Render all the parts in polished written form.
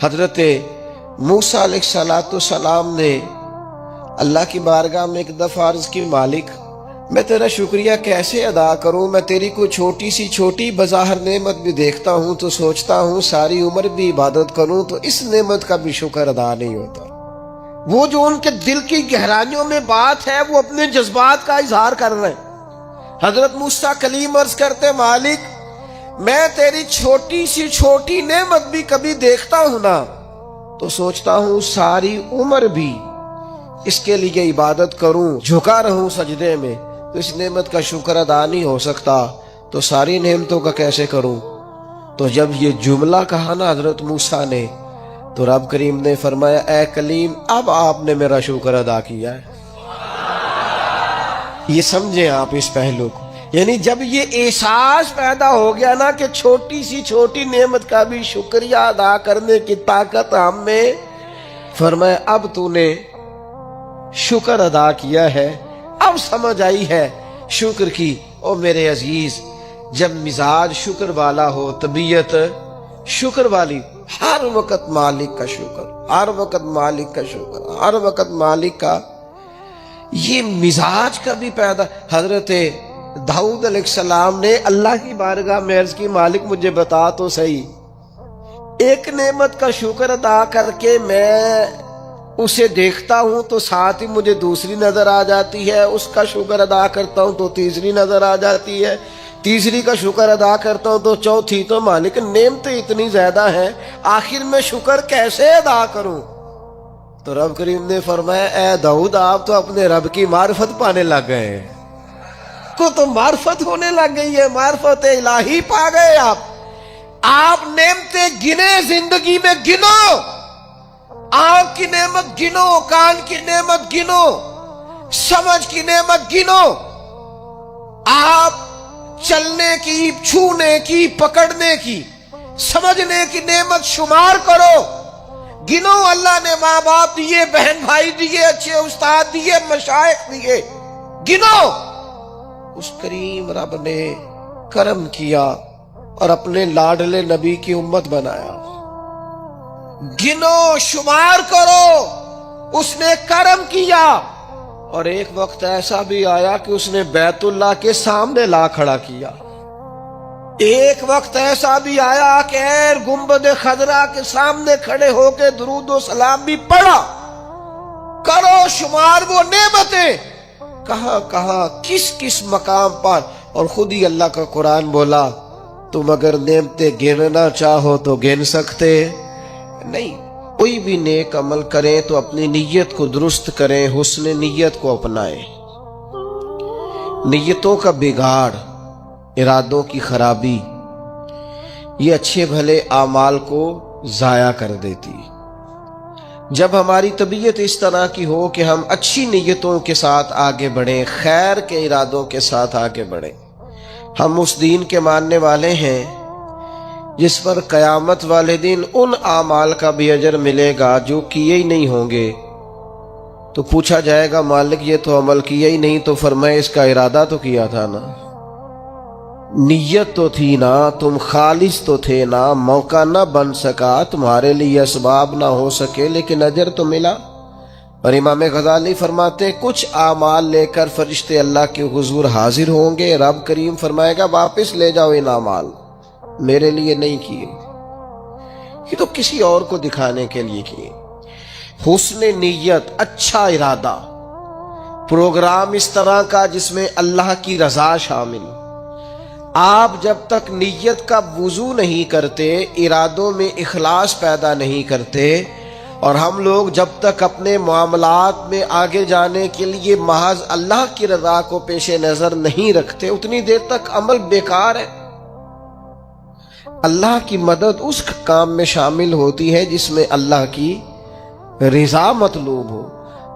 حضرت موسیٰ علیہ السلام نے اللہ کی بارگاہ میں ایک دفعہ عرض کی، مالک میں تیرا شکریہ کیسے ادا کروں؟ میں تیری کوئی چھوٹی سی چھوٹی بظاہر نعمت بھی دیکھتا ہوں تو سوچتا ہوں ساری عمر بھی عبادت کروں تو اس نعمت کا بھی شکر ادا نہیں ہوتا۔ وہ جو ان کے دل کی گہرائیوں میں بات ہے وہ اپنے جذبات کا اظہار کر رہے ہیں۔ حضرت موسیٰ کلیم عرض کرتے، مالک میں تیری چھوٹی سی چھوٹی نعمت بھی کبھی دیکھتا ہوں نا تو سوچتا ہوں ساری عمر بھی اس کے لیے عبادت کروں، جھکا رہوں سجدے میں، تو اس نعمت کا شکر ادا نہیں ہو سکتا تو ساری نعمتوں کا کیسے کروں؟ تو جب یہ جملہ کہا نا حضرت موسیٰ نے تو رب کریم نے فرمایا، اے کلیم اب آپ نے میرا شکر ادا کیا ہے۔ یہ سمجھیں آپ اس پہلو کو، یعنی جب یہ احساس پیدا ہو گیا نا کہ چھوٹی سی چھوٹی نعمت کا بھی شکریہ ادا کرنے کی طاقت ہم میں، فرمایا اب تو نے شکر ادا کیا ہے، اب سمجھ آئی ہے شکر کی۔ او میرے عزیز، جب مزاج شکر والا ہو، طبیعت شکر والی، ہر وقت مالک کا شکر، ہر وقت مالک کا شکر، ہر وقت مالک کا، یہ مزاج کا بھی پیدا۔ حضرت داؤد علیہ السلام نے اللہ کی بارگاہ میں عرض کی، مالک مجھے بتا تو صحیح، ایک نعمت کا شکر ادا کر کے میں اسے دیکھتا ہوں تو ساتھ ہی مجھے دوسری نظر آ جاتی ہے، اس کا شکر ادا کرتا ہوں تو تیسری نظر آ جاتی ہے، تیسری کا شکر ادا کرتا ہوں تو چوتھی۔ تو مالک نعمتیں اتنی زیادہ ہیں، آخر میں شکر کیسے ادا کروں؟ تو رب کریم نے فرمایا، اے داؤد آپ تو اپنے رب کی معرفت پانے لگ گئے ہیں، کو تو معرفت ہونے لگ گئی ہے، معرفت الہی پا گئے آپ نعمتیں گنے، زندگی میں گنو، آنکھ کی نعمت گنو، کان کی نعمت گنو، سمجھ کی نعمت گنو، آپ چلنے کی، چھونے کی، پکڑنے کی، سمجھنے کی نعمت شمار کرو، گنو۔ اللہ نے ماں باپ دیے، بہن بھائی دیے، اچھے استاد دیے، مشائخ دیے، گنو۔ اس کریم رب نے کرم کیا اور اپنے لاڈلے نبی کی امت بنایا، گنو، شمار کرو، اس نے کرم کیا۔ اور ایک وقت ایسا بھی آیا کہ اس نے بیت اللہ کے سامنے لا کھڑا کیا، ایک وقت ایسا بھی آیا کہ گنبد خضرا کے سامنے کھڑے ہو کے درود و سلام بھی پڑھا۔ کرو شمار وہ نعمتیں، کہاں کہاں کس کس مقام پر، اور خود ہی اللہ کا قرآن بولا، تم اگر نعمتیں گننا چاہو تو گن سکتے نہیں۔ کوئی بھی نیک عمل کریں تو اپنی نیت کو درست کریں، حسن نیت کو اپنائیں۔ نیتوں کا بگاڑ، ارادوں کی خرابی، یہ اچھے بھلے اعمال کو ضائع کر دیتی۔ جب ہماری طبیعت اس طرح کی ہو کہ ہم اچھی نیتوں کے ساتھ آگے بڑھیں، خیر کے ارادوں کے ساتھ آگے بڑھیں، ہم اس دین کے ماننے والے ہیں جس پر قیامت والے دن ان اعمال کا بھی اجر ملے گا جو کیے ہی نہیں ہوں گے۔ تو پوچھا جائے گا، مالک یہ تو عمل کیا ہی نہیں، تو فرمائے اس کا ارادہ تو کیا تھا نا، نیت تو تھی نا، تم خالص تو تھے نا، موقع نہ بن سکا، تمہارے لیے اسباب نہ ہو سکے، لیکن اجر تو ملا۔ اور امام غزالی فرماتے ہیں، کچھ اعمال لے کر فرشتے اللہ کے حضور حاضر ہوں گے، رب کریم فرمائے گا واپس لے جاؤ ان اعمال، میرے لیے نہیں کیے، یہ تو کسی اور کو دکھانے کے لیے کیے۔ حسن نیت، اچھا ارادہ، پروگرام اس طرح کا جس میں اللہ کی رضا شامل۔ آپ جب تک نیت کا وضو نہیں کرتے، ارادوں میں اخلاص پیدا نہیں کرتے، اور ہم لوگ جب تک اپنے معاملات میں آگے جانے کے لیے محض اللہ کی رضا کو پیش نظر نہیں رکھتے، اتنی دیر تک عمل بیکار ہے۔ اللہ کی مدد اس کام میں شامل ہوتی ہے جس میں اللہ کی رضا مطلوب ہو،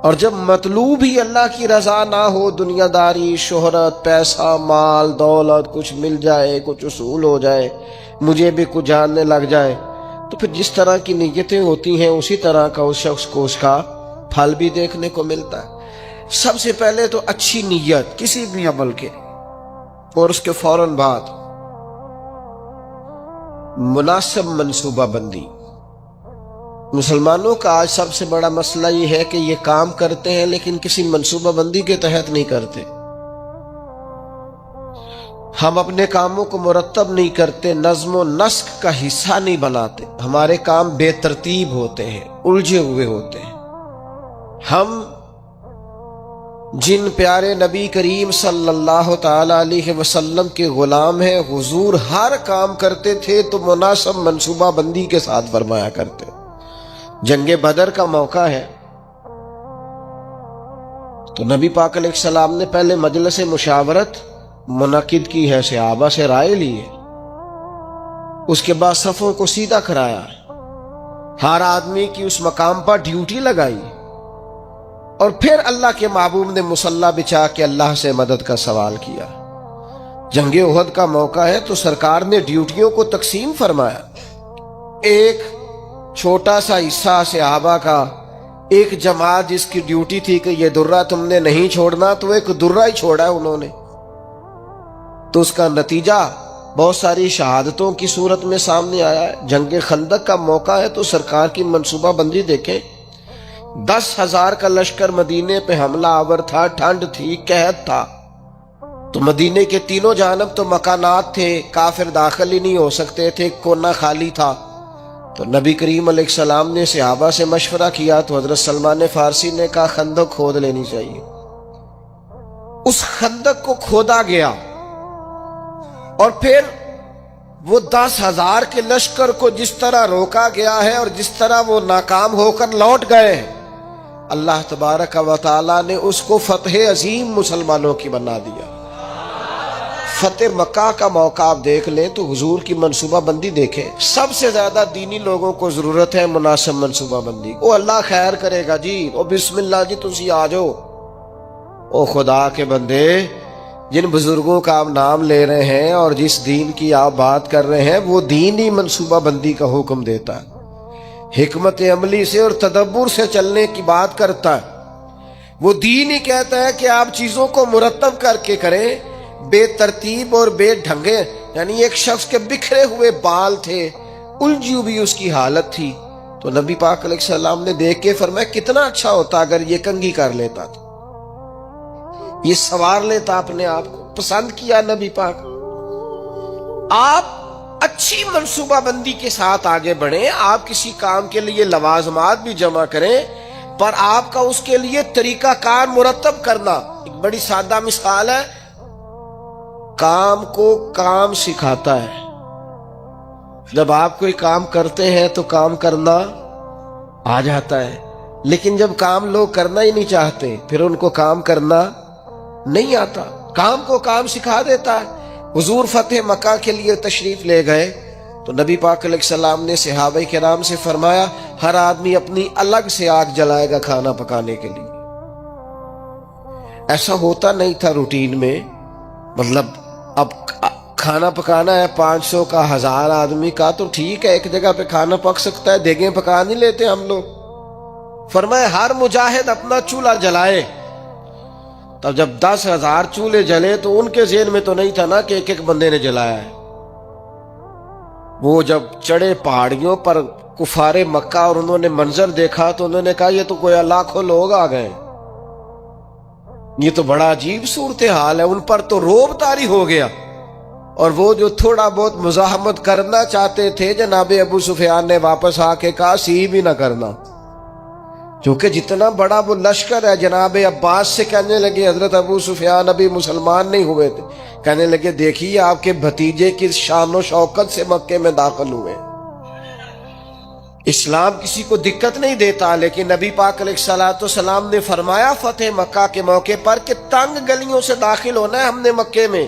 اور جب مطلوب ہی اللہ کی رضا نہ ہو، دنیا داری، شہرت، پیسہ، مال، دولت، کچھ مل جائے، کچھ اصول ہو جائے، مجھے بھی کچھ جاننے لگ جائے، تو پھر جس طرح کی نیتیں ہوتی ہیں اسی طرح کا اس شخص کو اس کا پھل بھی دیکھنے کو ملتا ہے۔ سب سے پہلے تو اچھی نیت کسی بھی عمل کے، اور اس کے فوراً بعد مناسب منصوبہ بندی۔ مسلمانوں کا آج سب سے بڑا مسئلہ یہ ہے کہ یہ کام کرتے ہیں لیکن کسی منصوبہ بندی کے تحت نہیں کرتے. ہم اپنے کاموں کو مرتب نہیں کرتے، نظم و نسق کا حصہ نہیں بناتے، ہمارے کام بے ترتیب ہوتے ہیں، الجھے ہوئے ہوتے ہیں. ہم جن پیارے نبی کریم صلی اللہ تعالی علیہ وسلم کے غلام ہیں، حضور ہر کام کرتے تھے تو مناسب منصوبہ بندی کے ساتھ فرمایا کرتے. جنگ بدر کا موقع ہے تو نبی پاک علیہ السلام نے پہلے مجلس مشاورت منعقد کی ہے، صحابہ سے رائے لی ہے، اس کے بعد صفوں کو سیدھا کرایا، ہر آدمی کی اس مقام پر ڈیوٹی لگائی، اور پھر اللہ کے محبوب نے مصلی بچھا کے اللہ سے مدد کا سوال کیا. جنگ احد کا موقع ہے تو سرکار نے ڈیوٹیوں کو تقسیم فرمایا. ایک چھوٹا سا حصہ صحابہ کا، ایک جماعت جس کی ڈیوٹی تھی کہ یہ درہ تم نے نہیں چھوڑنا، تو ایک درہ ہی چھوڑا ہے انہوں نے. تو اس کا نتیجہ بہت ساری شہادتوں کی صورت میں سامنے آیا ہے. جنگ خندق کا موقع ہے تو سرکار کی منصوبہ بندی دیکھیں. 10,000 کا لشکر مدینے پہ حملہ آور تھا، ٹھنڈ تھی، قحط تھا، تو مدینے کے تینوں جانب تو مکانات تھے، کافر داخل ہی نہیں ہو سکتے تھے، کونا خالی تھا. تو نبی کریم علیہ السلام نے صحابہ سے مشورہ کیا تو حضرت سلمان فارسی نے کہا خندق کھود لینی چاہیے. اس خندق کو کھودا گیا اور پھر وہ 10,000 کے لشکر کو جس طرح روکا گیا ہے اور جس طرح وہ ناکام ہو کر لوٹ گئے ہیں، اللہ تبارک و تعالی نے اس کو فتح عظیم مسلمانوں کی بنا دیا. فتح مکہ کا موقع آپ دیکھ لیں تو حضور کی منصوبہ بندی دیکھیں. سب سے زیادہ دینی لوگوں کو ضرورت ہے مناسب منصوبہ بندی. او اللہ خیر کرے گا جی، او بسم اللہ جی تسی آ جاؤ. او خدا کے بندے، جن بزرگوں کا آپ نام لے رہے ہیں اور جس دین کی آپ بات کر رہے ہیں، وہ دین ہی منصوبہ بندی کا حکم دیتا ہے، حکمت عملی سے اور تدبر سے چلنے کی بات کرتا ہے. وہ دین ہی کہتا ہے کہ آپ چیزوں کو مرتب کر کے کریں. بے ترتیب اور بے ڈھنگے، یعنی ایک شخص کے بکھرے ہوئے بال تھے، الجھی ہوئی اس کی حالت تھی، تو نبی پاک علیہ السلام نے دیکھ کے فرمایا کتنا اچھا ہوتا اگر یہ کنگھی کر لیتا تھا، یہ سوار لیتا اپنے آپ کو. پسند کیا نبی پاک. آپ اچھی منصوبہ بندی کے ساتھ آگے بڑھیں. آپ کسی کام کے لیے لوازمات بھی جمع کریں، پر آپ کا اس کے لیے طریقہ کار مرتب کرنا. ایک بڑی سادہ مثال ہے، کام کو کام سکھاتا ہے. جب آپ کوئی کام کرتے ہیں تو کام کرنا آ جاتا ہے، لیکن جب کام لوگ کرنا ہی نہیں چاہتے پھر ان کو کام کرنا نہیں آتا. کام کو کام سکھا دیتا ہے. حضور فتح مکہ کے لیے تشریف لے گئے تو نبی پاک علیہ السلام نے صحابہ کرام سے فرمایا ہر آدمی اپنی الگ سے آگ جلائے گا کھانا پکانے کے لیے. ایسا ہوتا نہیں تھا روٹین میں. مطلب اب کھانا پکانا ہے 500 کا 1000 آدمی کا تو ٹھیک ہے، ایک جگہ پہ کھانا پک سکتا ہے، دیگیں پکا نہیں لیتے ہم لوگ. فرمایا ہر مجاہد اپنا چولہا جلائے. تب جب 10,000 چولہے جلے تو ان کے ذہن میں تو نہیں تھا نا کہ ایک ایک بندے نے جلایا ہے. وہ جب چڑھے پہاڑیوں پر کفار مکہ اور انہوں نے منظر دیکھا تو انہوں نے کہا یہ تو کوئی لاکھوں لوگ آ گئے، یہ تو بڑا عجیب صورتحال ہے. ان پر تو روب طاری ہو گیا، اور وہ جو تھوڑا بہت مزاحمت کرنا چاہتے تھے جناب ابو سفیان نے واپس آ کے کہا سی بھی نہ کرنا، کیونکہ جتنا بڑا وہ لشکر ہے. جناب عباس سے کہنے لگے حضرت ابو سفیان ابھی مسلمان نہیں ہوئے تھے، کہنے لگے دیکھیے آپ کے بھتیجے کی شان و شوکت سے مکے میں داخل ہوئے. اسلام کسی کو دقت نہیں دیتا، لیکن نبی پاک علیہ الصلوۃ والسلام نے فرمایا فتح مکہ کے موقع پر کہ تنگ گلیوں سے داخل ہونا ہے ہم نے مکے میں.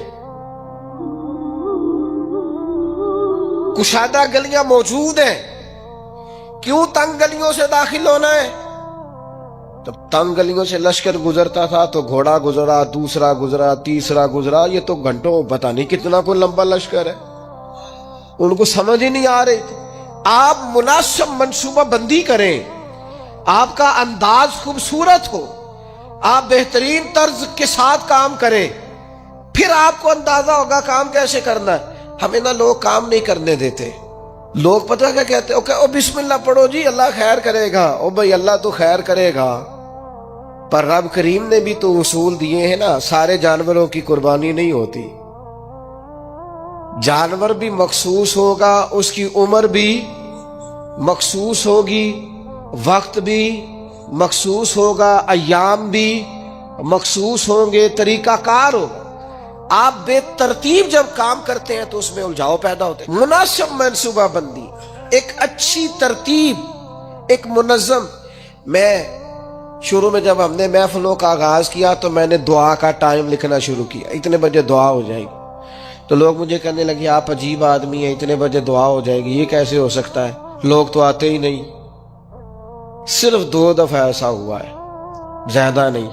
کشادہ گلیاں موجود ہیں، کیوں تنگ گلیوں سے داخل ہونا ہے؟ جب تنگ گلیوں سے لشکر گزرتا تھا تو گھوڑا گزرا، دوسرا گزرا، تیسرا گزرا، یہ تو گھنٹوں پتہ نہیں کتنا کوئی لمبا لشکر ہے، ان کو سمجھ ہی نہیں آ رہی تھی. آپ مناسب منصوبہ بندی کریں، آپ کا انداز خوبصورت ہو، آپ بہترین طرز کے ساتھ کام کریں، پھر آپ کو اندازہ ہوگا کام کیسے کرنا ہے. ہمیں نہ لوگ کام نہیں کرنے دیتے. لوگ پتہ کیا کہتے ہیں، او بسم اللہ پڑھو جی اللہ خیر کرے گا، او بھائی اللہ تو خیر کرے گا، پر رب کریم نے بھی تو اصول دیے ہیں نا، سارے جانوروں کی قربانی نہیں ہوتی، جانور بھی مخصوص ہوگا، اس کی عمر بھی مخصوص ہوگی، وقت بھی مخصوص ہوگا، ایام بھی مخصوص ہوں گے، طریقہ کار ہوگا۔ آپ بے ترتیب جب کام کرتے ہیں تو اس میں الجھاؤ پیدا ہوتے ہیں۔ مناسب منصوبہ بندی، ایک اچھی ترتیب، ایک منظم۔ میں شروع میں جب ہم نے محفلوں کا آغاز کیا تو میں نے دعا کا ٹائم لکھنا شروع کیا، اتنے بجے دعا ہو جائے گی، تو لوگ مجھے کہنے لگے آپ عجیب آدمی ہیں، اتنے بجے دعا ہو جائے گی، یہ کیسے ہو سکتا ہے، لوگ تو آتے ہی نہیں۔ صرف 2 دفعہ ایسا ہوا ہے، زیادہ نہیں،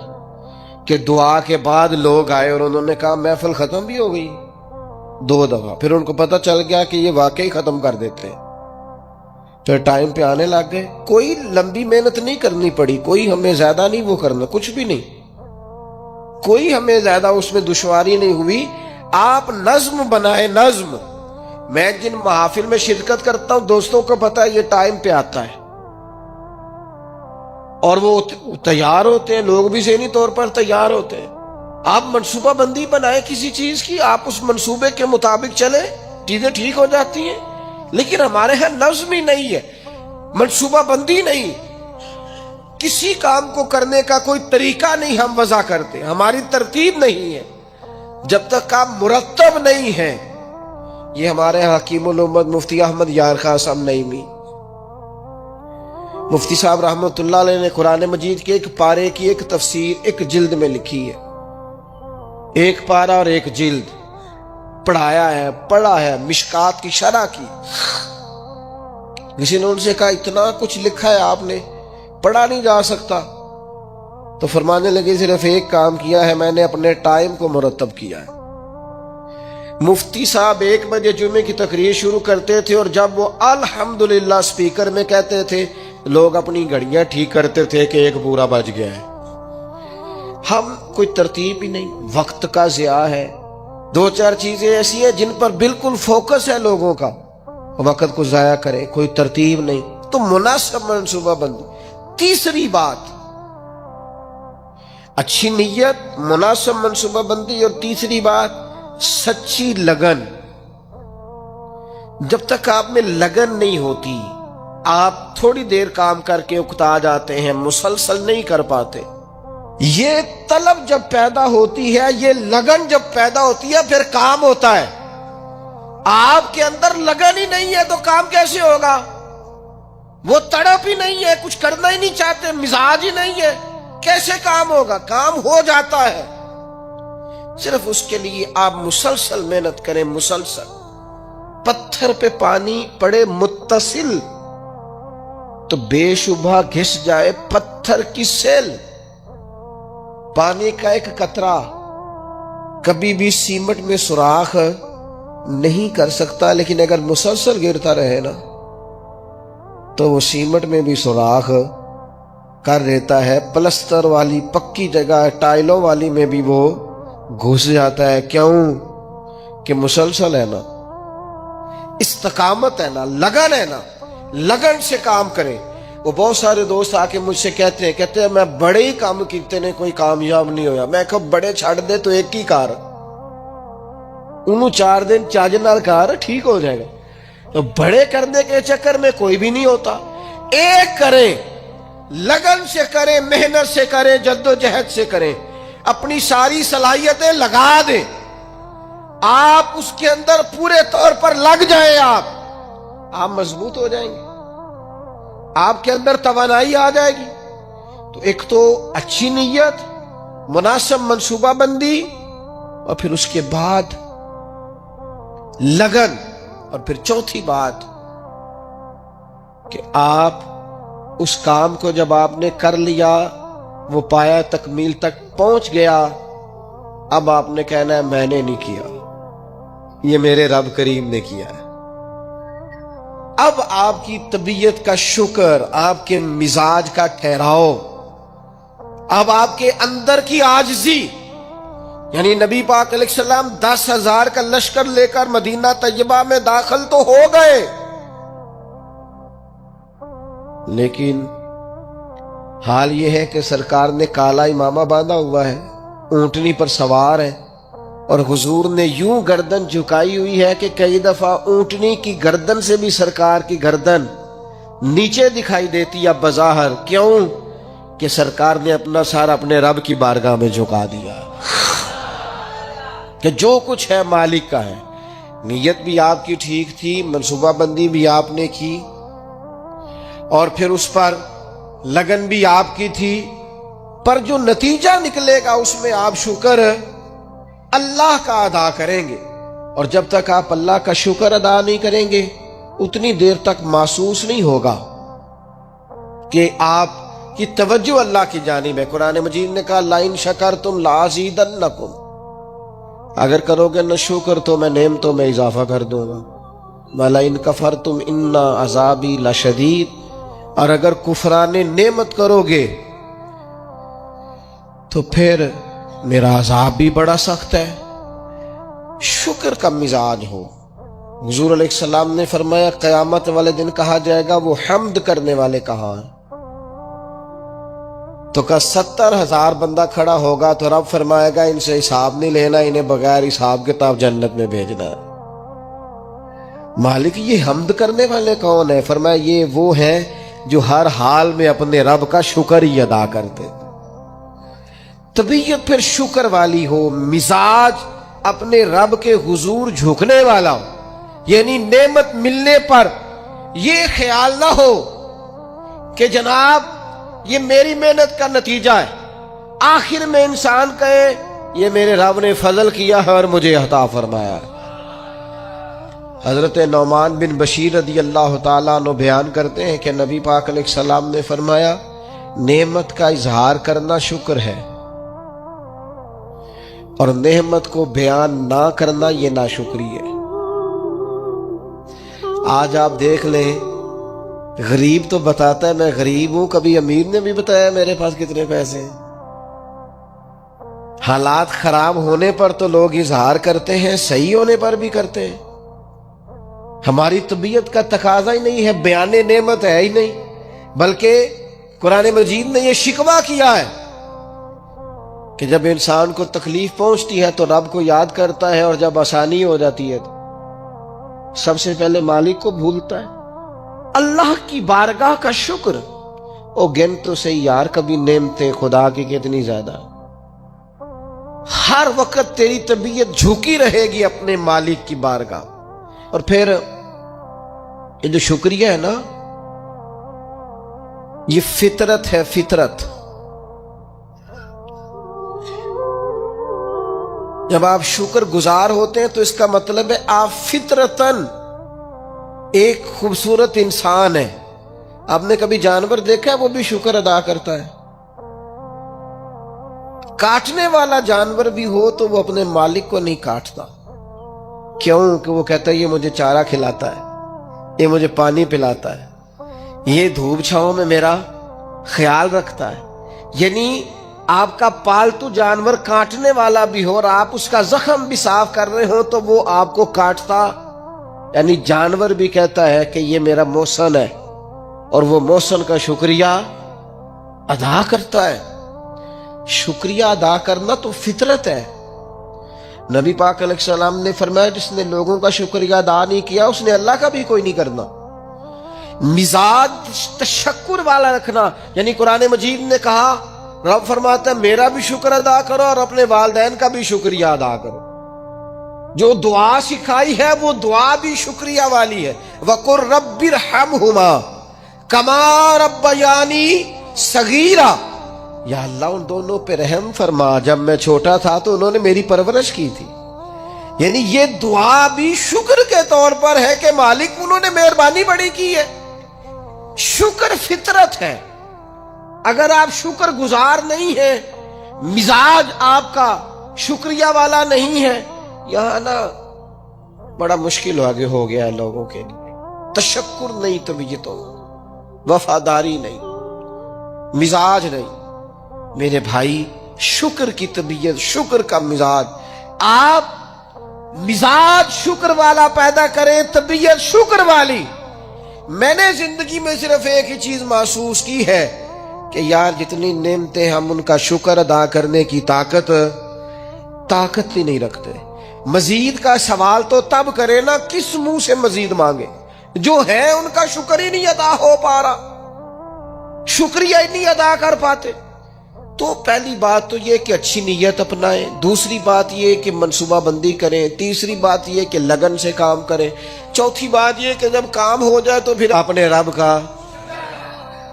کہ دعا کے بعد لوگ آئے اور انہوں نے کہا محفل ختم بھی ہو گئی۔ 2 دفعہ، پھر ان کو پتہ چل گیا کہ یہ واقعی ختم کر دیتے ہیں، پھر ٹائم پہ آنے لگ گئے۔ کوئی لمبی محنت نہیں کرنی پڑی، کوئی ہمیں زیادہ نہیں وہ کرنا، کچھ بھی نہیں، کوئی ہمیں زیادہ اس میں دشواری نہیں ہوئی۔ آپ نظم بنائے، نظم۔ میں جن محافل میں شرکت کرتا ہوں دوستوں کو پتہ ہے یہ ٹائم پہ آتا ہے، اور وہ تیار ہوتے ہیں، لوگ بھی ذہنی طور پر تیار ہوتے ہیں۔ آپ منصوبہ بندی بنائیں کسی چیز کی، آپ اس منصوبے کے مطابق چلیں، چیزیں ٹھیک ہو جاتی ہیں۔ لیکن ہمارے ہاں نظم ہی نہیں ہے، منصوبہ بندی نہیں، کسی کام کو کرنے کا کوئی طریقہ نہیں ہم وضع کرتے، ہماری ترتیب نہیں ہے، جب تک کام مرتب نہیں ہے۔ یہ ہمارے حکیم الامت مفتی احمد یار خان صاحب نعیمی، مفتی صاحب رحمۃ اللہ علیہ نے قرآن مجید کے ایک پارے کی ایک تفسیر ایک جلد میں لکھی ہے، ایک پارہ اور ایک جلد پڑھایا ہے، پڑھا ہے، مشکات کی شرح کی۔ کسی نے ان سے کہا اتنا کچھ لکھا ہے آپ نے، پڑھا نہیں جا سکتا؟ تو فرمانے لگے صرف ایک کام کیا ہے میں نے، اپنے ٹائم کو مرتب کیا ہے۔ مفتی صاحب 1 بجے جمعے کی تقریر شروع کرتے تھے، اور جب وہ الحمدللہ سپیکر میں کہتے تھے لوگ اپنی گھڑیاں ٹھیک کرتے تھے کہ 1 پورا بج گیا ہے۔ ہم کوئی ترتیب ہی نہیں، وقت کا ضیاع ہے۔ 2-4 چیزیں ایسی ہیں جن پر بالکل فوکس ہے لوگوں کا، وقت کو ضائع کرے، کوئی ترتیب نہیں۔ تو مناسب منصوبہ بندی۔ تیسری بات، اچھی نیت، مناسب منصوبہ بندی، اور تیسری بات سچی لگن۔ جب تک آپ میں لگن نہیں ہوتی، آپ تھوڑی دیر کام کر کے اکتا جاتے ہیں، مسلسل نہیں کر پاتے۔ یہ طلب جب پیدا ہوتی ہے، یہ لگن جب پیدا ہوتی ہے، پھر کام ہوتا ہے۔ آپ کے اندر لگن ہی نہیں ہے تو کام کیسے ہوگا؟ وہ تڑپ ہی نہیں ہے، کچھ کرنا ہی نہیں چاہتے، مزاج ہی نہیں ہے، کیسے کام ہوگا؟ کام ہو جاتا ہے، صرف اس کے لیے آپ مسلسل محنت کریں، مسلسل۔ پتھر پہ پانی پڑے متصل تو بے شبہ گھس جائے پتھر کی سیل۔ پانی کا ایک قطرہ کبھی بھی سیمنٹ میں سوراخ نہیں کر سکتا، لیکن اگر مسلسل گرتا رہے نا تو وہ سیمنٹ میں بھی سوراخ کر دیتا ہے، پلستر والی پکی جگہ ٹائلوں والی میں بھی وہ گھس جاتا ہے۔ کیوں؟ کہ مسلسل ہے نا، استقامت ہے نا، لگن ہے نا، لگن سے کام کریں۔ وہ بہت سارے دوست آ کے مجھ سے کہتے ہیں میں بڑے ہی کام کیتے نے کوئی کامیاب نہیں ہویا۔ میں کہا بڑے چھڑ دے تو ایک ہی کار، انہوں 4 دن چاج نال کار ٹھیک ہو جائے گا۔ تو بڑے کرنے کے چکر میں کوئی بھی نہیں ہوتا۔ ایک کریں، لگن سے کریں، محنت سے کریں، جدوجہد سے کریں، اپنی ساری صلاحیتیں لگا دیں، آپ اس کے اندر پورے طور پر لگ جائیں، آپ مضبوط ہو جائیں گے، آپ کے اندر توانائی آ جائے گی۔ تو ایک تو اچھی نیت، مناسب منصوبہ بندی، اور پھر اس کے بعد لگن، اور پھر چوتھی بات کہ آپ اس کام کو جب آپ نے کر لیا، وہ پایا تکمیل تک پہنچ گیا، اب آپ نے کہنا ہے میں نے نہیں کیا، یہ میرے رب کریم نے کیا ہے۔ اب آپ کی طبیعت کا شکر، آپ کے مزاج کا ٹھہراؤ، اب آپ کے اندر کی عاجزی، یعنی نبی پاک علیہ السلام 10,000 کا لشکر لے کر مدینہ طیبہ میں داخل تو ہو گئے، لیکن حال یہ ہے کہ سرکار نے کالا امامہ باندھا ہوا ہے، اونٹنی پر سوار ہے، اور حضور نے یوں گردن جھکائی ہوئی ہے کہ کئی دفعہ اونٹنی کی گردن سے بھی سرکار کی گردن نیچے دکھائی دیتی ہے بظاہر۔ کیوں؟ کہ سرکار نے اپنا سر اپنے رب کی بارگاہ میں جھکا دیا کہ جو کچھ ہے مالک کا ہے۔ نیت بھی آپ کی ٹھیک تھی، منصوبہ بندی بھی آپ نے کی، اور پھر اس پر لگن بھی آپ کی تھی، پر جو نتیجہ نکلے گا اس میں آپ شکر اللہ کا ادا کریں گے، اور جب تک آپ اللہ کا شکر ادا نہیں کریں گے اتنی دیر تک محسوس نہیں ہوگا کہ آپ کی توجہ اللہ کی جانب ہے۔ قرآن مجید نے کہا لَئِن شَكَرْتُمْ لَأَزِيدَنَّكُمْ، اگر کرو گے نہ شکر تو میں نعمتوں میں اضافہ کر دوں گا۔ وَلَئِن كَفَرْتُمْ إِنَّ عَذَابِي لَشَدِيدٌ، اور اگر کفران نعمت کرو گے تو پھر میرا عذاب بھی بڑا سخت ہے۔ شکر کا مزاج ہو۔ حضور علیہ السلام نے فرمایا قیامت والے دن کہا جائے گا وہ حمد کرنے والے کہاں ہیں؟ تو کہ 70,000 بندہ کھڑا ہوگا تو رب فرمائے گا ان سے حساب نہیں لینا، انہیں بغیر حساب کتاب جنت میں بھیجنا ہے۔ مالک یہ حمد کرنے والے کون ہیں؟ فرمایا یہ وہ ہیں جو ہر حال میں اپنے رب کا شکر ہی ادا کرتے۔ طبیعت پھر شکر والی ہو، مزاج اپنے رب کے حضور جھکنے والا ہو، یعنی نعمت ملنے پر یہ خیال نہ ہو کہ جناب یہ میری محنت کا نتیجہ ہے، آخر میں انسان کہے یہ میرے رب نے فضل کیا ہے اور مجھے عطا فرمایا ہے۔ حضرت نعمان بن بشیر رضی اللہ تعالیٰ عنہ بیان کرتے ہیں کہ نبی پاک علیہ السلام نے فرمایا نعمت کا اظہار کرنا شکر ہے، اور نعمت کو بیان نہ کرنا یہ ناشکری ہے۔ آج آپ دیکھ لیں، غریب تو بتاتا ہے میں غریب ہوں، کبھی امیر نے بھی بتایا میرے پاس کتنے پیسے ہیں۔ حالات خراب ہونے پر تو لوگ اظہار کرتے ہیں، صحیح ہونے پر بھی کرتے ہیں۔ ہماری طبیعت کا تقاضا ہی نہیں ہے، بیان نعمت ہے ہی نہیں، بلکہ قرآن مجید نے یہ شکوہ کیا ہے کہ جب انسان کو تکلیف پہنچتی ہے تو رب کو یاد کرتا ہے، اور جب آسانی ہو جاتی ہے تو سب سے پہلے مالک کو بھولتا ہے۔ اللہ کی بارگاہ کا شکر، او گن تو صحیح یار کبھی نعمتیں خدا کی کتنی زیادہ، ہر وقت تیری طبیعت جھکی رہے گی اپنے مالک کی بارگاہ۔ اور پھر یہ جو شکریہ ہے نا، یہ فطرت ہے، فطرت۔ جب آپ شکر گزار ہوتے ہیں تو اس کا مطلب ہے آپ فطرتاً ایک خوبصورت انسان ہے۔ آپ نے کبھی جانور دیکھا ہے وہ بھی شکر ادا کرتا ہے؟ کاٹنے والا جانور بھی ہو تو وہ اپنے مالک کو نہیں کاٹتا، کیوں؟ کہ وہ کہتا ہے یہ مجھے چارہ کھلاتا ہے، یہ مجھے پانی پلاتا ہے، یہ دھوپ چھاؤں میں میرا خیال رکھتا ہے۔ یعنی آپ کا پالتو جانور کاٹنے والا بھی ہو اور آپ اس کا زخم بھی صاف کر رہے ہو تو وہ آپ کو کاٹتا، یعنی جانور بھی کہتا ہے کہ یہ میرا محسن ہے، اور وہ محسن کا شکریہ ادا کرتا ہے۔ شکریہ ادا کرنا تو فطرت ہے۔ نبی پاک علیہ السلام نے فرمایا جس نے لوگوں کا شکریہ ادا نہیں کیا اس نے اللہ کا بھی کوئی نہیں کرنا۔ مزاج تشکر والا رکھنا، یعنی قرآن مجید نے کہا، رب فرماتا ہے میرا بھی شکر ادا کرو اور اپنے والدین کا بھی شکریہ ادا کرو۔ جو دعا سکھائی ہے وہ دعا بھی شکریہ والی ہے۔ وَقُلْ رَبِّ ارْحَمْهُمَا كَمَا رَبَّيَانِي صَغِيرًا، یا اللہ ان دونوں پہ رحم فرما، جب میں چھوٹا تھا تو انہوں نے میری پرورش کی تھی۔ یعنی یہ دعا بھی شکر کے طور پر ہے کہ مالک انہوں نے مہربانی بڑی کی ہے۔ شکر فطرت ہے۔ اگر آپ شکر گزار نہیں ہیں، مزاج آپ کا شکریہ والا نہیں ہے، یہاں نا بڑا مشکل آگے ہو گیا ہے لوگوں کے لیے۔ تشکر نہیں، طبیعتوں وفاداری نہیں، مزاج نہیں۔ میرے بھائی شکر کی طبیعت، شکر کا مزاج، آپ مزاج شکر والا پیدا کریں، طبیعت شکر والی، میں نے زندگی میں صرف ایک ہی چیز محسوس کی ہے کہ یار جتنی نعمتیں ہم ان کا شکر ادا کرنے کی طاقت ہی نہیں رکھتے. مزید کا سوال تو تب کرے نا کس منہ سے مزید مانگے، جو ہے ان کا شکر ہی نہیں ادا ہو پا رہا، شکریہ ہی نہیں ادا کر پاتے. تو پہلی بات تو یہ کہ اچھی نیت اپنائیں، دوسری بات یہ کہ منصوبہ بندی کریں، تیسری بات یہ کہ لگن سے کام کریں، چوتھی بات یہ کہ جب کام ہو جائے تو پھر اپنے رب کا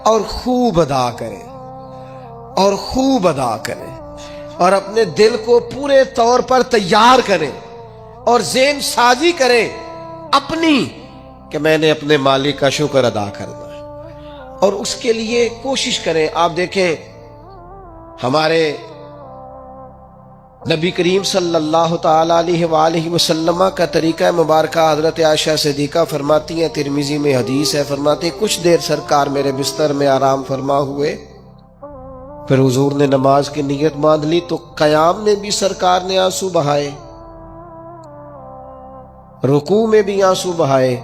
اور خوب ادا کریں اور اپنے دل کو پورے طور پر تیار کریں اور ذہن سازی کریں اپنی کہ میں نے اپنے مالک کا شکر ادا کرنا ہے، اور اس کے لیے کوشش کریں. آپ دیکھیں ہمارے نبی کریم صلی اللہ تعالی علیہ وآلہ وسلم کا طریقہ مبارکہ حضرت عائشہ صدیقہ فرماتی ہیں، ترمذی میں حدیث ہے، فرماتی ہیں کچھ دیر سرکار میرے بستر میں آرام فرما ہوئے، پھر حضور نے نماز کی نیت باندھ لی تو قیام میں بھی سرکار نے آنسو بہائے، رکوع میں بھی آنسو بہائے،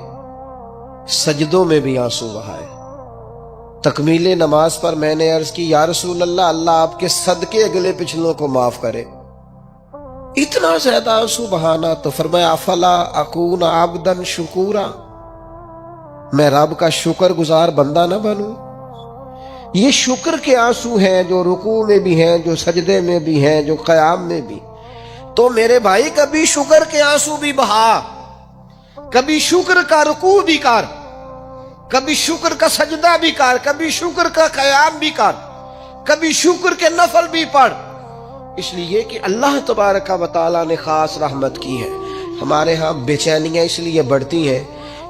سجدوں میں بھی آنسو بہائے. تکمیل نماز پر میں نے عرض کی یا رسول اللہ، اللہ آپ کے صدقے اگلے پچھلوں کو معاف کرے، اتنا زیادہ آنسو بہانا. تو فرمایا افلا اکون عبدا شکورا، میں رب کا شکر گزار بندہ نہ بنوں. یہ شکر کے آنسو ہیں جو رکوع میں بھی ہیں، جو سجدے میں بھی ہیں، جو قیام میں بھی. تو میرے بھائی کبھی شکر کے آنسو بھی بہا، کبھی شکر کا رکوع بھی کر، کبھی شکر کا سجدہ بھی کر، کبھی شکر کا قیام بھی کر، کبھی شکر کے نفل بھی پڑھ. اس لیے کہ اللہ تبارک و تعالیٰ نے خاص رحمت کی ہے. ہمارے ہاں بے چینیاں اس لیے بڑھتی ہیں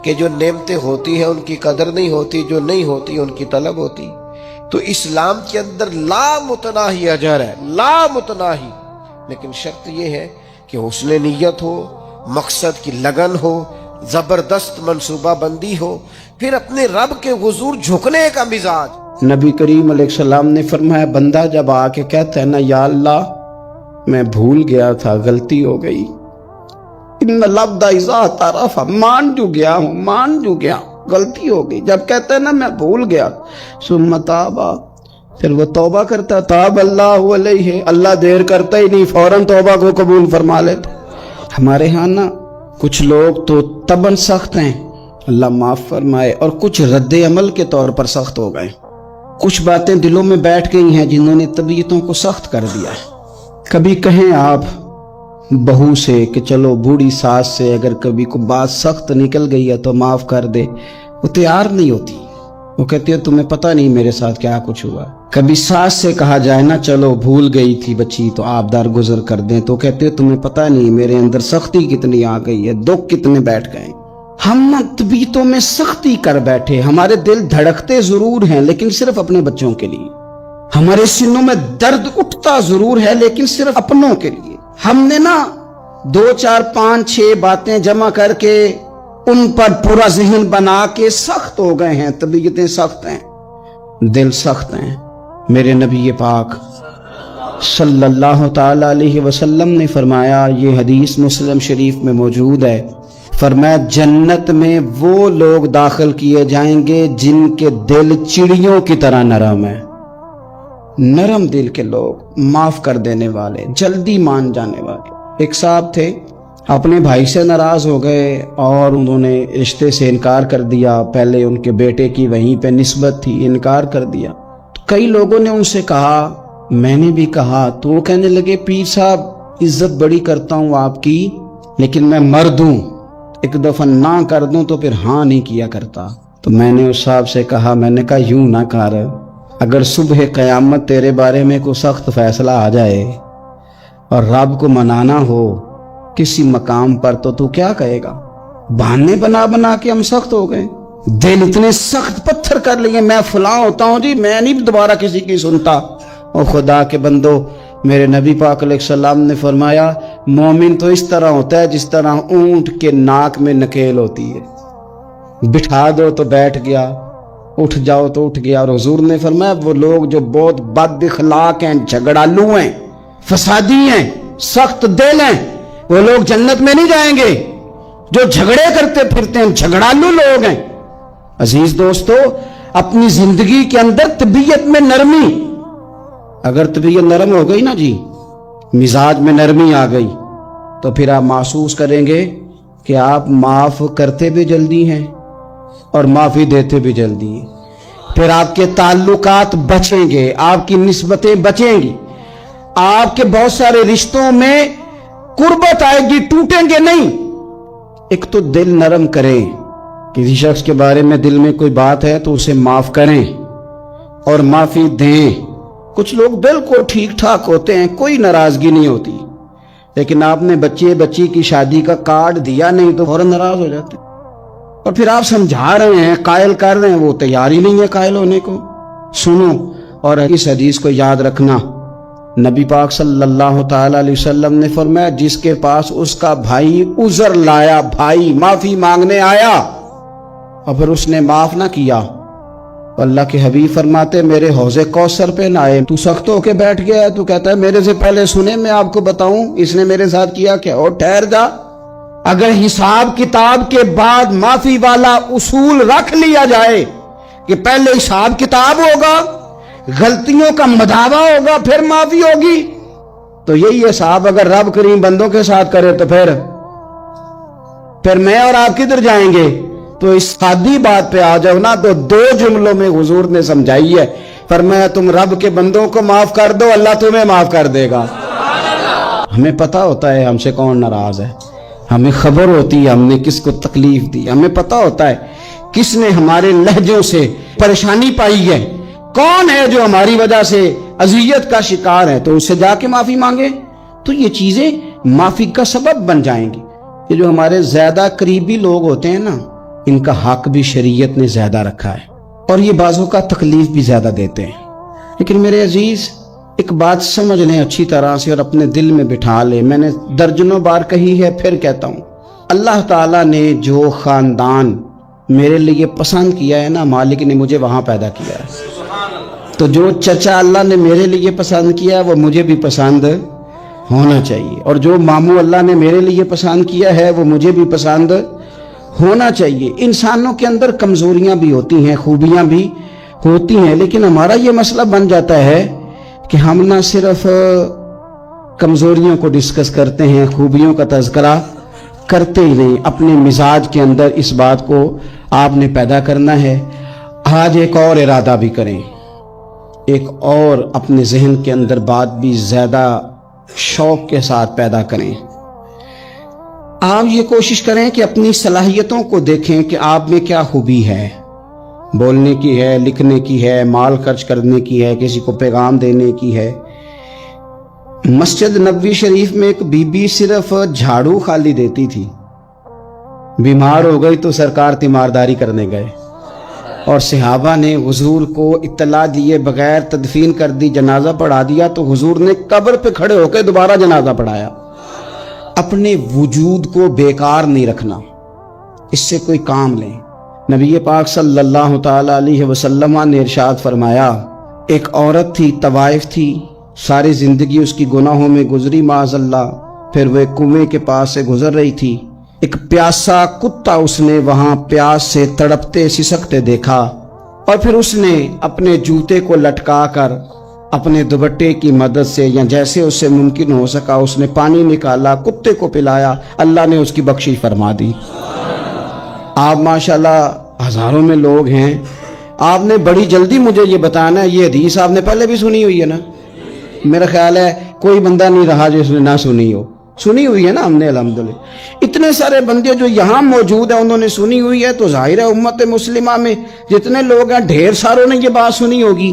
کہ جو نعمتیں ہوتی ہیں ان کی قدر نہیں ہوتی، جو نہیں ہوتی ان کی طلب ہوتی. تو اسلام کے اندر لا متناہی اجر ہے، لا متناہی، لیکن شرط یہ ہے کہ حسن نیت ہو، مقصد کی لگن ہو، زبردست منصوبہ بندی ہو، پھر اپنے رب کے حضور جھکنے کا مزاج. نبی کریم علیہ السلام نے فرمایا بندہ جب آ کے کہتا ہے نا یا اللہ میں بھول گیا تھا، غلطی ہو گئی، ان لبدا اذا طرف، مان جو گیا غلطی ہو گئی، جب کہتا ہے نا میں بھول گیا، ثم تابا، پھر وہ توبہ کرتا، تاب اللہ علیہ، اللہ دیر کرتا ہی نہیں، فوراً توبہ کو قبول فرما لیتا. ہمارے ہاں نا کچھ لوگ تو تباً سخت ہیں، اللہ معاف فرمائے، اور کچھ رد عمل کے طور پر سخت ہو گئے. کچھ باتیں دلوں میں بیٹھ گئی ہیں جنہوں نے طبیعتوں کو سخت کر دیا ہے. کبھی کہیں آپ بہو سے کہ چلو بوڑھی ساس سے اگر کبھی کوئی بات سخت نکل گئی ہے تو معاف کر دے، وہ تیار نہیں ہوتی، وہ کہتی ہے تمہیں پتہ نہیں میرے ساتھ کیا کچھ ہوا. کبھی ساس سے کہا جائے نا چلو بھول گئی تھی بچی تو آپ درگزر کر دیں، تو کہتے ہیں تمہیں پتہ نہیں میرے اندر سختی کتنی آ گئی ہے، دکھ کتنے بیٹھ گئے. ہم طبیعتوں میں سختی کر بیٹھے، ہمارے دل دھڑکتے ضرور ہیں لیکن صرف اپنے بچوں کے لیے، ہمارے سینوں میں درد اٹھتا ضرور ہے لیکن صرف اپنوں کے لیے. ہم نے نا 2 4 5 6 باتیں جمع کر کے ان پر پورا ذہن بنا کے سخت ہو گئے ہیں، طبیعتیں سخت ہیں، دل سخت ہیں. میرے نبی پاک صلی اللہ تعالی علیہ وسلم نے فرمایا، یہ حدیث مسلم شریف میں موجود ہے، فرمایا جنت میں وہ لوگ داخل کیے جائیں گے جن کے دل چڑیوں کی طرح نرم ہیں. نرم دل کے لوگ، معاف کر دینے والے، جلدی مان جانے والے. ایک صاحب تھے اپنے بھائی سے ناراض ہو گئے اور انہوں نے رشتے سے انکار کر دیا. پہلے ان کے بیٹے کی وہیں پہ نسبت تھی، انکار کر دیا. کئی لوگوں نے ان سے کہا، میں نے بھی کہا، تو وہ کہنے لگے پیر صاحب عزت بڑی کرتا ہوں آپ کی لیکن میں مرد ہوں، ایک دفعہ نہ کر دوں تو پھر ہاں نہیں کیا کرتا. تو میں نے اس صاحب سے کہا، میں نے کہا یوں نہ کر، اگر صبح قیامت تیرے بارے میں کوئی سخت فیصلہ آ جائے اور رب کو منانا ہو کسی مقام پر تو کیا کہے گا؟ بہانے بنا بنا کے ہم سخت ہو گئے، دل اتنے سخت پتھر کر لیے، میں فلاں ہوتا ہوں جی، میں نہیں دوبارہ کسی کی سنتا. اور خدا کے بندو، میرے نبی پاک علیہ السلام نے فرمایا مومن تو اس طرح ہوتا ہے جس طرح اونٹ کے ناک میں نکیل ہوتی ہے، بٹھا دو تو بیٹھ گیا، اٹھ جاؤ تو اٹھ گیا. اور حضور نے فرمایا وہ لوگ جو بہت بد اخلاق ہیں، جھگڑالو ہیں، فسادی ہیں، سخت دل ہیں، وہ لوگ جنت میں نہیں جائیں گے. جو جھگڑے کرتے پھرتے ہیں، جھگڑالو لوگ ہیں، عزیز دوستو، اپنی زندگی کے اندر طبیعت میں نرمی، اگر طبیعت نرم ہو گئی نا جی، مزاج میں نرمی آ گئی، تو پھر آپ محسوس کریں گے کہ آپ معاف کرتے بھی جلدی ہیں اور معافی دیتے بھی جلدی ہیں. پھر آپ کے تعلقات بچیں گے، آپ کی نسبتیں بچیں گی، آپ کے بہت سارے رشتوں میں قربت آئے گی، ٹوٹیں گے نہیں. ایک تو دل نرم کریں، کسی شخص کے بارے میں دل میں کوئی بات ہے تو اسے معاف کریں اور معافی دیں. کچھ لوگ بالکل ٹھیک ٹھاک ہوتے ہیں، کوئی ناراضگی نہیں ہوتی، لیکن آپ نے بچی کی شادی کا کارڈ دیا نہیں تو فوراً ناراض ہو جاتے، اور پھر آپ سمجھا رہے ہیں، قائل کر رہے ہیں، وہ تیار ہی نہیں ہے قائل ہونے کو. سنو اور اس حدیث کو یاد رکھنا. نبی پاک صلی اللہ تعالی علیہ وسلم نے فرمایا، جس کے پاس اس کا بھائی عذر لایا، بھائی معافی مانگنے آیا اور پھر اس نے معاف نہ کیا، اللہ کے حبیب فرماتے میرے حوض کوثر پہ نہ آئے. تو سخت ہو کے بیٹھ گیا ہے، تو کہتا ہے میرے سے پہلے سنے، میں آپ کو بتاؤں اس نے میرے ساتھ کیا کیا. اور ٹھہر جا، اگر حساب کتاب کے بعد معافی والا اصول رکھ لیا جائے کہ پہلے حساب کتاب ہوگا، غلطیوں کا مداوع ہوگا، پھر معافی ہوگی، تو یہی حساب اگر رب کریم بندوں کے ساتھ کرے تو پھر میں اور آپ کدھر جائیں گے. تو اس سادی بات پہ آ جاؤ نا، تو 2 جملوں میں حضور نے سمجھائی ہے. فرمایا تم رب کے بندوں کو معاف کر دو، اللہ تمہیں معاف کر دے گا. ہمیں پتہ ہوتا ہے ہم سے کون ناراض ہے، ہمیں خبر ہوتی ہے ہم نے کس کو تکلیف دی، ہمیں پتہ ہوتا ہے کس نے ہمارے لہجوں سے پریشانی پائی ہے، کون ہے جو ہماری وجہ سے اذیت کا شکار ہے، تو اس سے جا کے معافی مانگے. تو یہ چیزیں معافی کا سبب بن جائیں گی. یہ جو ہمارے زیادہ قریبی لوگ ہوتے ہیں نا، ان کا حق بھی شریعت نے زیادہ رکھا ہے، اور یہ بعضوں کا تکلیف بھی زیادہ دیتے ہیں. لیکن میرے عزیز ایک بات سمجھ لیں اچھی طرح سے اور اپنے دل میں بٹھا لیں، میں نے درجنوں بار کہی ہے، پھر کہتا ہوں، اللہ تعالیٰ نے جو خاندان میرے لیے پسند کیا ہے نا، مالک نے مجھے وہاں پیدا کیا ہے. تو جو چچا اللہ نے میرے لیے پسند کیا ہے وہ مجھے بھی پسند ہونا چاہیے، اور جو ماموں اللہ نے میرے لیے پسند کیا ہے وہ مجھے بھی پسند ہونا چاہیے. انسانوں کے اندر کمزوریاں بھی ہوتی ہیں، خوبیاں بھی ہوتی ہیں، لیکن ہمارا یہ مسئلہ بن جاتا ہے کہ ہم نہ صرف کمزوریوں کو ڈسکس کرتے ہیں، خوبیوں کا تذکرہ کرتے ہی نہیں. اپنے مزاج کے اندر اس بات کو آپ نے پیدا کرنا ہے. آج ایک اور ارادہ بھی کریں، ایک اور اپنے ذہن کے اندر بات بھی زیادہ شوق کے ساتھ پیدا کریں. آپ یہ کوشش کریں کہ اپنی صلاحیتوں کو دیکھیں کہ آپ میں کیا خوبی ہے، بولنے کی ہے، لکھنے کی ہے، مال خرچ کرنے کی ہے، کسی کو پیغام دینے کی ہے. مسجد نبوی شریف میں ایک بی بی صرف جھاڑو خالی دیتی تھی، بیمار ہو گئی تو سرکار تیمارداری کرنے گئے، اور صحابہ نے حضور کو اطلاع دیے بغیر تدفین کر دی، جنازہ پڑھا دیا، تو حضور نے قبر پہ کھڑے ہو کے دوبارہ جنازہ پڑھایا. اپنے وجود کو بیکار نہیں رکھنا، اس سے کوئی کام لیں. نبی پاک صلی اللہ تعالی علیہ وسلم نے ارشاد فرمایا، ایک عورت تھی، طوائف تھی، ساری زندگی اس کی گناہوں میں گزری معاذ اللہ. پھر وہ ایک کنویں کے پاس سے گزر رہی تھی، ایک پیاسا کتا اس نے وہاں پیاس سے تڑپتے سسکتے دیکھا، اور پھر اس نے اپنے جوتے کو لٹکا کر اپنے دوپٹے کی مدد سے یا جیسے اس سے ممکن ہو سکا اس نے پانی نکالا، کتے کو پلایا، اللہ نے اس کی بخشش فرما دی. آپ ماشاءاللہ ہزاروں میں لوگ ہیں، آپ نے بڑی جلدی مجھے یہ بتانا ہے، یہ حدیث آپ نے پہلے بھی سنی ہوئی ہے نا؟ میرا خیال ہے کوئی بندہ نہیں رہا جو اس نے نہ سنی ہو. سنی ہوئی ہے نا ہم نے الحمدللہ. اتنے سارے بندے جو یہاں موجود ہیں انہوں نے سنی ہوئی ہے، تو ظاہر ہے امت مسلمہ میں جتنے لوگ ہیں ڈھیر ساروں نے یہ بات سنی ہوگی.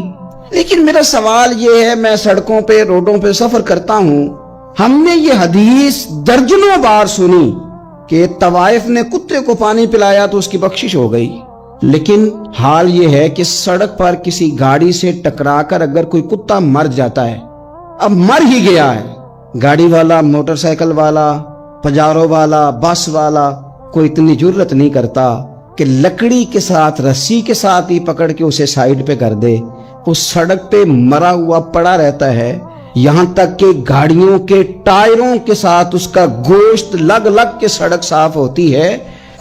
لیکن میرا سوال یہ ہے، میں سڑکوں پہ روڈوں پہ سفر کرتا ہوں، ہم نے یہ حدیث درجنوں بار سنی کہ طوائف نے کتے کو پانی پلایا تو اس کی بخشش ہو گئی، لیکن حال یہ ہے کہ سڑک پر کسی گاڑی سے ٹکرا کر اگر کوئی کتا مر جاتا ہے، اب مر ہی گیا ہے، گاڑی والا، موٹر سائیکل والا، پجارو والا، بس والا کوئی اتنی جرت نہیں کرتا کہ لکڑی کے ساتھ، رسی کے ساتھ ہی پکڑ کے اسے سائیڈ پہ کر دے. وہ سڑک پہ مرا ہوا پڑا رہتا ہے، یہاں تک کہ گاڑیوں کے ٹائروں کے ساتھ اس کا گوشت لگ لگ کے سڑک صاف ہوتی ہے.